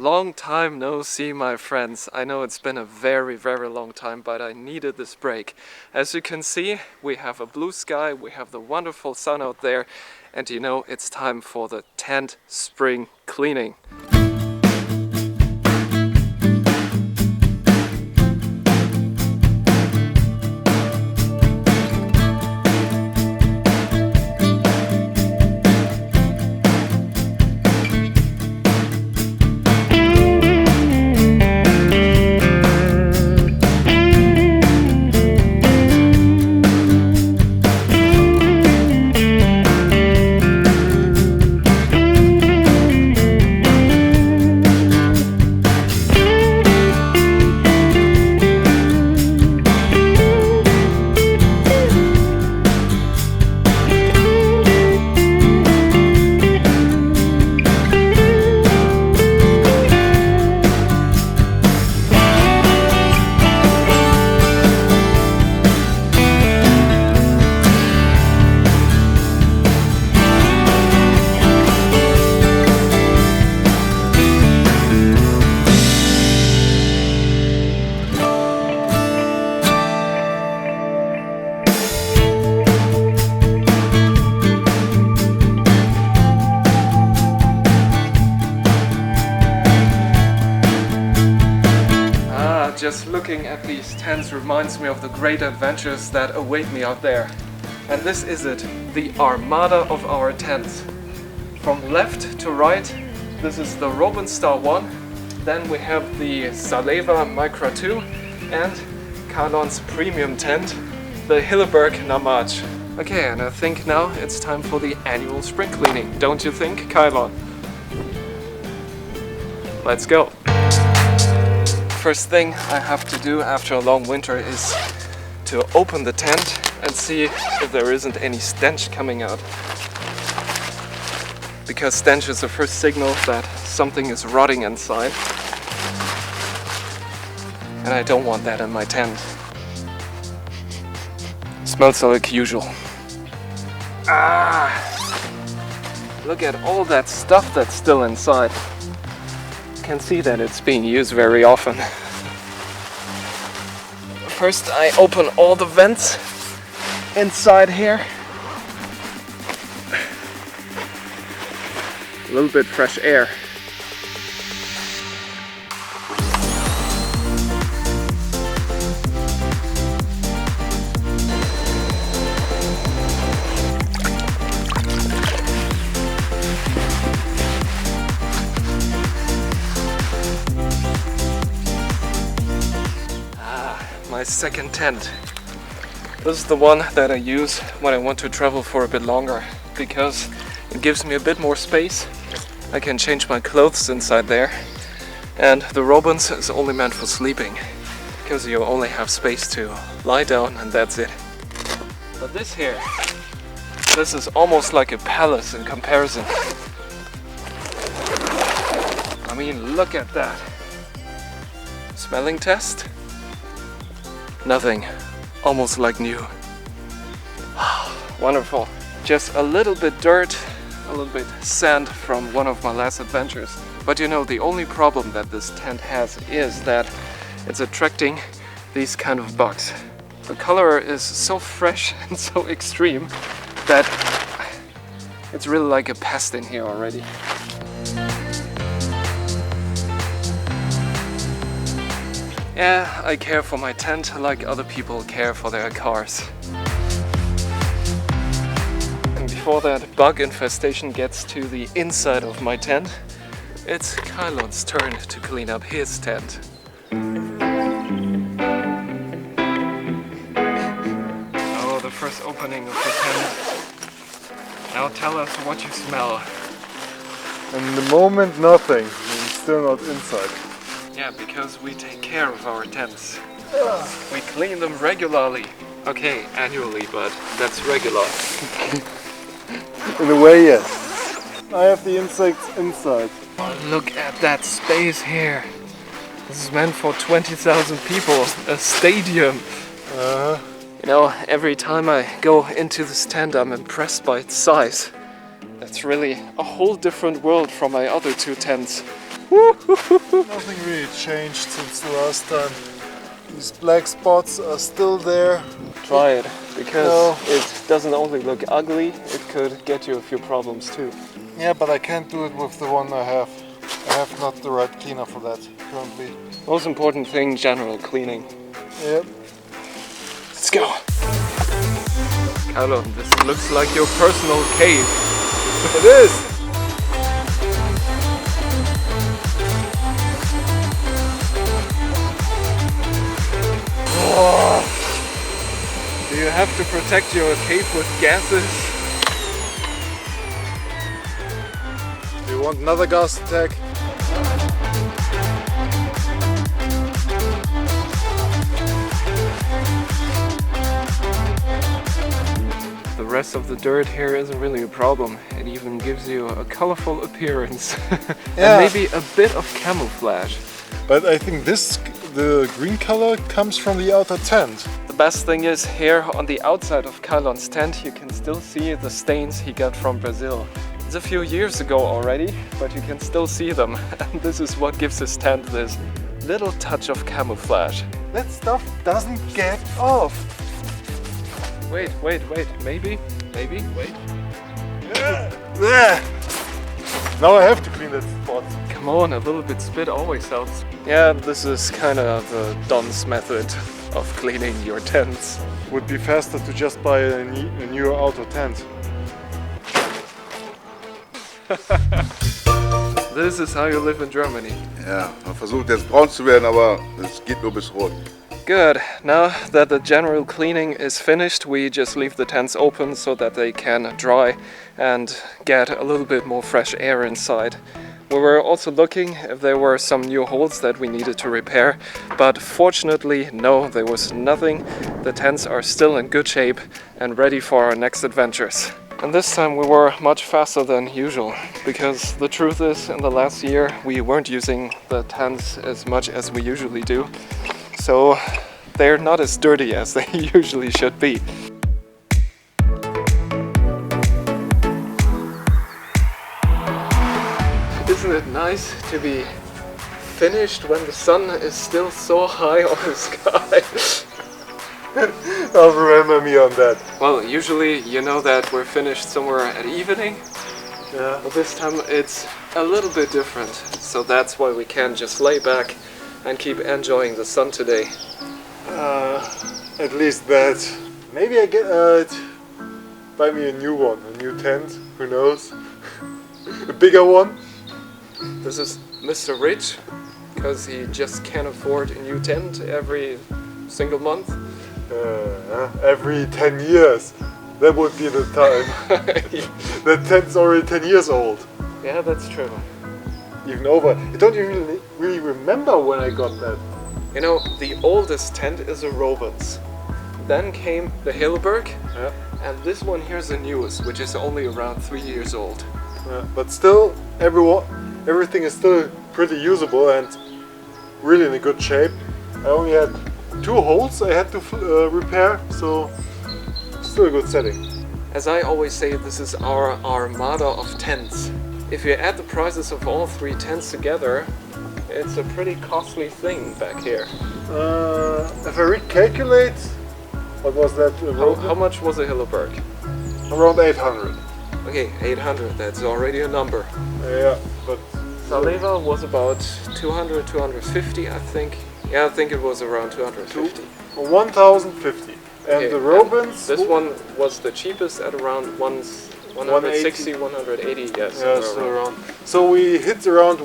Long time no see, my friends. I know it's been a very long time, but I needed this break. As you can see, we have a blue sky, we have the wonderful sun out there, and you know it's time for the tent spring cleaning. Just looking at these tents reminds me of the great adventures that await me out there. And this is it, the armada of our tents. From left to right, this is the Robin Star 1, then we have the Saleva Micra 2 and Kalon's premium tent, the Hilleberg Namaj. Okay, and I think now it's time for the annual spring cleaning, don't you think, Kalon? Let's go! First thing I have to do after a long winter is to open the tent and see if there isn't any stench coming out. Because stench is the first signal that something is rotting inside. And I don't want that in my tent. Smells like usual. Look at all that stuff that's still inside. Can see that it's being used very often. First I open all the vents inside here. A little bit fresh air. My second tent. This is the one that I use when I want to travel for a bit longer because it gives me a bit more space. I can change my clothes inside there, and the Robins is only meant for sleeping because you only have space to lie down and that's it. But this here, this is almost like a palace in comparison. I mean, look at that. Smelling test? Nothing. Almost like new. Wonderful. Just a little bit dirt, a little bit sand from one of my last adventures. But you know, the only problem that this tent has is that it's attracting these kind of bugs. The color is so fresh and so extreme that it's really like a pest in here already. Yeah, I care for my tent like other people care for their cars. And before that bug infestation gets to the inside of my tent, it's Kalon's turn to clean up his tent. Oh, the first opening of the tent. Now tell us what you smell. In the moment, nothing. I'm still not inside. Yeah, because we take care of our tents. We clean them regularly. Okay, annually, but that's regular. In a way, yes. I have the insects inside. Oh, look at that space here. This is meant for 20,000 people. A stadium. You know, every time I go into this tent, I'm impressed by its size. That's really a whole different world from my other two tents. Nothing really changed since the last time. These black spots are still there. Try it, because No. it doesn't only look ugly, it could get you a few problems too. Yeah, but I can't do it with the one I have. I have not the right cleaner for that currently. Most important thing, general cleaning. Yep. Let's go! Carlo, this looks like your personal cave. It is! Do you have to protect your cave with gases? Do you want another gas attack? The rest of the dirt here isn't really a problem. It even gives you a colorful appearance. Yeah. And maybe a bit of camouflage. But I think the green color comes from the outer tent. The best thing is, here on the outside of Carlon's tent you can still see the stains he got from Brazil. It's a few years ago already, but you can still see them. And this is what gives his tent this little touch of camouflage. That stuff doesn't get off. Wait, maybe, wait. There. Now I have to clean that spot. Come on, a little bit spit always helps. Yeah, this is kind of the Don's method of cleaning your tents. Would be faster to just buy a new outer tent. This is how you live in Germany. Ja, man versucht jetzt braun zu werden, aber es geht nur bis rot. Good. Now that the general cleaning is finished, we just leave the tents open so that they can dry and get a little bit more fresh air inside. We were also looking if there were some new holes that we needed to repair, but fortunately no, there was nothing. The tents are still in good shape and ready for our next adventures. And this time we were much faster than usual, because the truth is, in the last year we weren't using the tents as much as we usually do. So they're not as dirty as they usually should be. Isn't it nice to be finished when the sun is still so high on the sky? I'll remember me on that. Well, usually you know that we're finished somewhere at evening, Yeah. but this time it's a little bit different. So that's why we can just lay back and keep enjoying the sun today. At least that. Maybe I get buy me a new one, a new tent. Who knows? A bigger one. This is Mr. Rich, because he just can't afford a new tent every single month. Every 10 years. That would be the time. That tent's already 10 years old. Yeah, that's true. Even over. I don't even really remember when I got that. You know, the oldest tent is a Robins. Then came the Hilleberg, Yeah. and this one here's the newest, which is only around 3 years old. But still, everything is still pretty usable and really in a good shape. I only had 2 holes I had to repair, so still a good setting. As I always say, this is our armada of tents. If you add the prices of all 3 tents together, it's a pretty costly thing back here. If I recalculate, what was that? How much was a Hilleberg? Around 800. Okay, 800, that's already a number. Yeah, but Saleva was about 200, 250, I think. Yeah, I think it was around 250. 1050. And Okay, the Robins. This one was the cheapest at around 160, 180, yes. Yeah, somewhere still around. around. So we hit around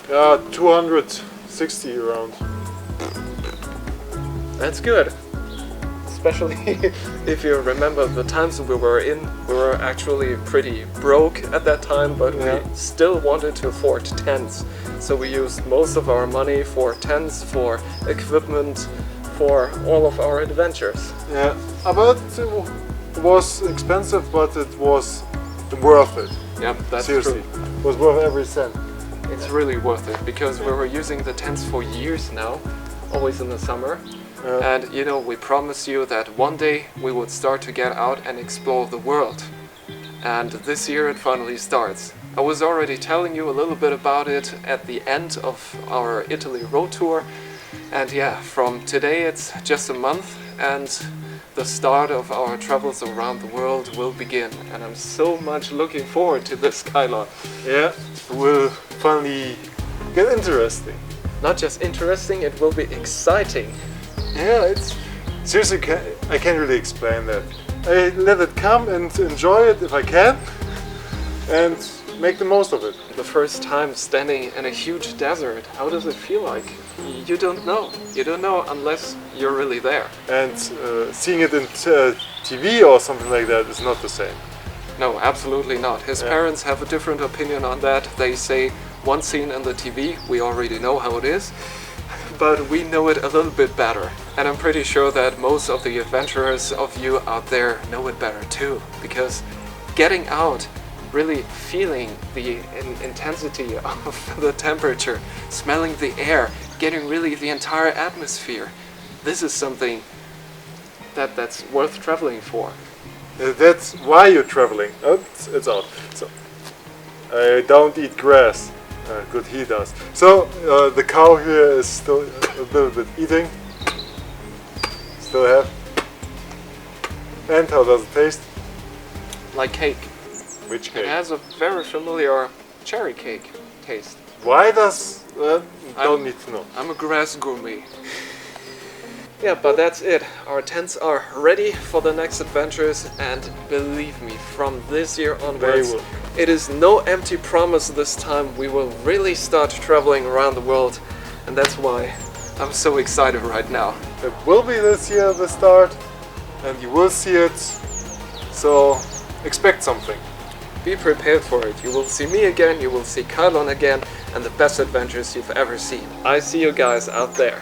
1260 around. That's good. Especially if you remember the times we were in, we were actually pretty broke at that time, but Yeah. we still wanted to afford tents. So we used most of our money for tents, for equipment, for all of our adventures. Yeah, but it was expensive, but it was worth it. Yeah, that's Seriously, true. it was worth every cent. It's really worth it, because we were using the tents for years now, always in the summer. Yeah. And you know, we promised you that one day we would start to get out and explore the world. And this year it finally starts. I was already telling you a little bit about it at the end of our Italy road tour. And yeah, from today it's just a month and the start of our travels around the world will begin. And I'm so much looking forward to this, Kyla. Yeah, it will finally get interesting. Not just interesting, it will be exciting. Yeah, it's seriously, I can't really explain that. I let it come and enjoy it if I can, and make the most of it. The first time standing in a huge desert, how does it feel like? You don't know. You don't know unless you're really there. And seeing it in TV or something like that is not the same. No, absolutely not. His parents have a different opinion on that. They say one scene in the TV, we already know how it is, but we know it a little bit better. And I'm pretty sure that most of the adventurers of you out there know it better too, because getting out, really feeling the intensity of the temperature, smelling the air, getting really the entire atmosphere, this is something that's worth traveling for. That's why you're traveling. Oh, it's out. So I don't eat grass. Good, he does. So the cow here is still a little bit eating. Still have. And how does it taste? Like cake. Which It cake? has a very familiar cherry cake taste. Why does? Don't need to know. I'm a grass gourmet. Yeah, but that's it. Our tents are ready for the next adventures, and believe me, from this year onwards, They will. it is no empty promise this time. We will really start traveling around the world, and that's why I'm so excited right now. It will be this year the start, and you will see it. So expect something. Be prepared for it. You will see me again, you will see Kylon again, and the best adventures you've ever seen. I see you guys out there.